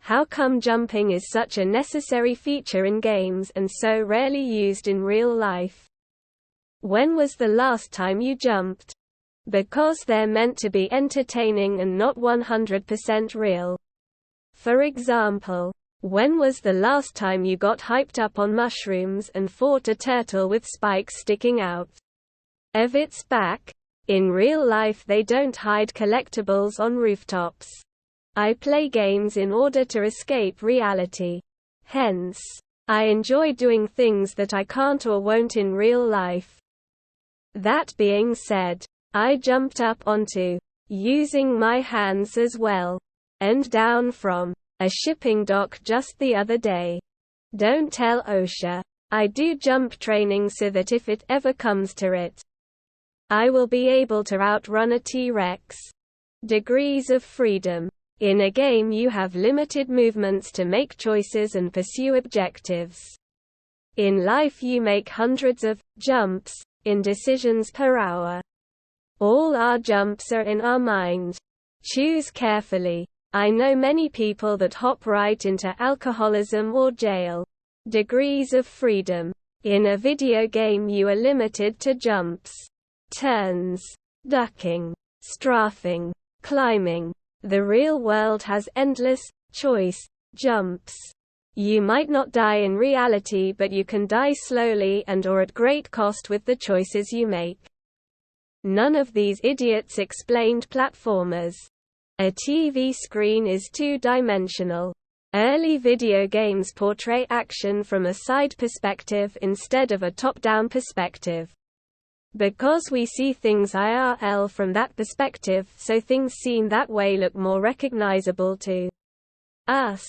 How come jumping is such a necessary feature in games and so rarely used in real life? When was the last time you jumped? Because they're meant to be entertaining and not 100% real. For example, when was the last time you got hyped up on mushrooms and fought a turtle with spikes sticking out of its back? In real life they don't hide collectibles on rooftops. I play games in order to escape reality. Hence, I enjoy doing things that I can't or won't in real life. That being said, I jumped up onto, using my hands as well, and down from a shipping dock just the other day. Don't tell OSHA. I do jump training so that if it ever comes to it, I will be able to outrun a T-Rex. Degrees of freedom. In a game you have limited movements to make choices and pursue objectives. In life you make hundreds of jumps in decisions per hour. All our jumps are in our mind. Choose carefully. I know many people that hop right into alcoholism or jail. Degrees of freedom. In a video game you are limited to jumps, turns, ducking, strafing, climbing. The real world has endless choice jumps. You might not die in reality, but you can die slowly and or at great cost with the choices you make. None of these idiots explained platformers. A TV screen is two-dimensional. Early video games portray action from a side perspective instead of a top-down perspective. Because we see things IRL from that perspective, so things seen that way look more recognizable to us.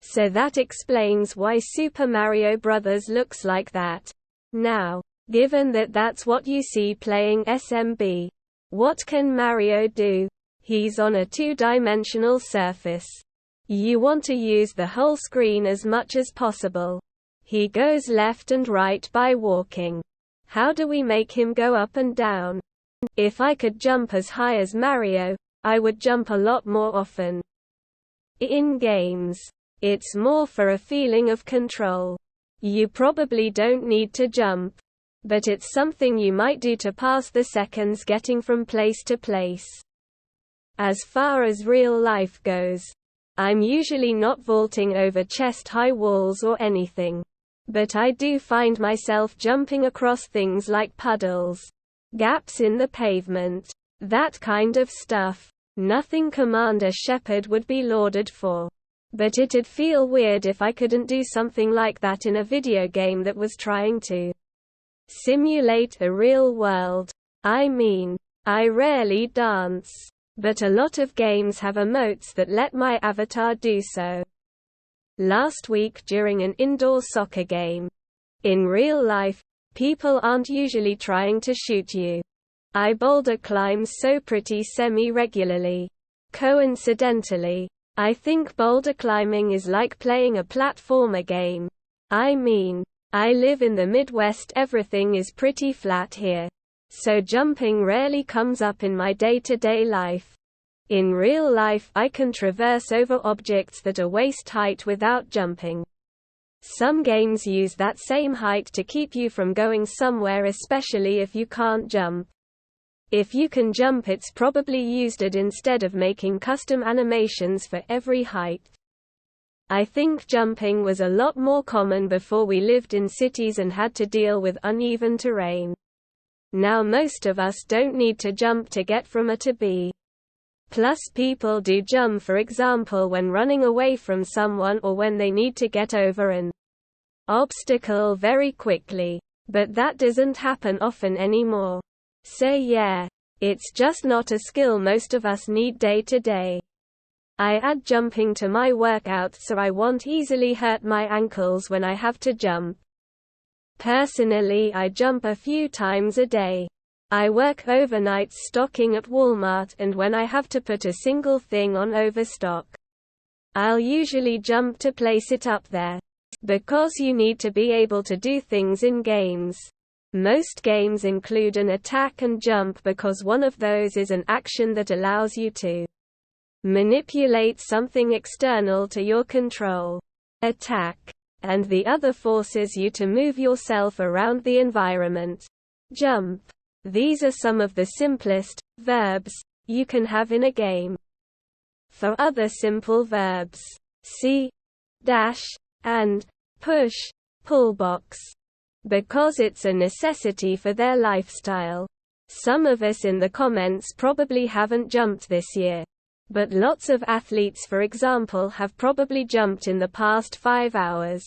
So that explains why Super Mario Bros. Looks like that. Now, given that that's what you see playing SMB, what can Mario do? He's on a two-dimensional surface. You want to use the whole screen as much as possible. He goes left and right by walking. How do we make him go up and down? If I could jump as high as Mario, I would jump a lot more often. In games, it's more for a feeling of control. You probably don't need to jump, but it's something you might do to pass the seconds getting from place to place. As far as real life goes, I'm usually not vaulting over chest-high walls or anything. But I do find myself jumping across things like puddles, gaps in the pavement, that kind of stuff. Nothing Commander Shepard would be lauded for. But it'd feel weird if I couldn't do something like that in a video game that was trying to simulate a real world. I mean, I rarely dance, but a lot of games have emotes that let my avatar do so. Last week during an indoor soccer game. In real life, people aren't usually trying to shoot you. I boulder climb so pretty semi-regularly. Coincidentally, I think boulder climbing is like playing a platformer game. I mean, I live in the Midwest, everything is pretty flat here. So jumping rarely comes up in my day-to-day life. In real life I can traverse over objects that are waist height without jumping. Some games use that same height to keep you from going somewhere, especially if you can't jump. If you can jump, it's probably used it instead of making custom animations for every height. I think jumping was a lot more common before we lived in cities and had to deal with uneven terrain. Now most of us don't need to jump to get from A to B. Plus people do jump, for example when running away from someone or when they need to get over an obstacle very quickly. But that doesn't happen often anymore. So yeah, it's just not a skill most of us need day to day. I add jumping to my workouts so I won't easily hurt my ankles when I have to jump. Personally, I jump a few times a day. I work overnights stocking at Walmart, and when I have to put a single thing on overstock, I'll usually jump to place it up there. Because you need to be able to do things in games. Most games include an attack and jump because one of those is an action that allows you to Manipulate something external to your control. Attack. And the other forces you to move yourself around the environment. Jump. These are some of the simplest verbs you can have in a game. For other simple verbs, see dash and push, pull box. Because it's a necessity for their lifestyle. Some of us in the comments probably haven't jumped this year. But lots of athletes, for example, have probably jumped in the past 5 hours.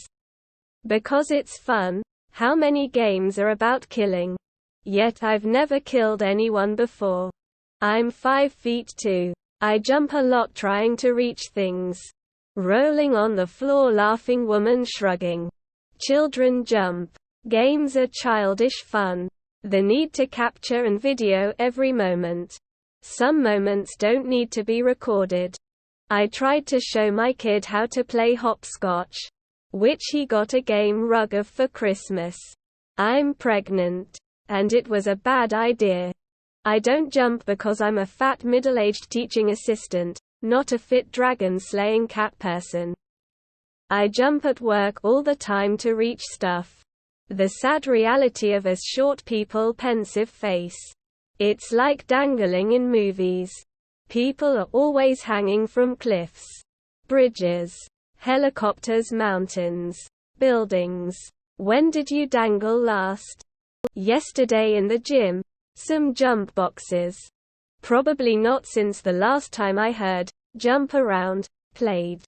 Because it's fun. How many games are about killing? Yet I've never killed anyone before. I'm 5 feet 2. I jump a lot trying to reach things. Rolling on the floor, laughing, woman shrugging. Children jump. Games are childish fun. The need to capture and video every moment. Some moments don't need to be recorded. I tried to show my kid how to play hopscotch, which he got a game rug of for Christmas. I'm pregnant. And it was a bad idea. I don't jump because I'm a fat middle-aged teaching assistant, not a fit dragon-slaying cat person. I jump at work all the time to reach stuff. The sad reality of us short people, pensive face. It's like dangling in movies. People are always hanging from cliffs, bridges, helicopters, mountains, buildings. When did you dangle last? Yesterday in the gym. Some jump boxes. Probably not since the last time I heard jump around played.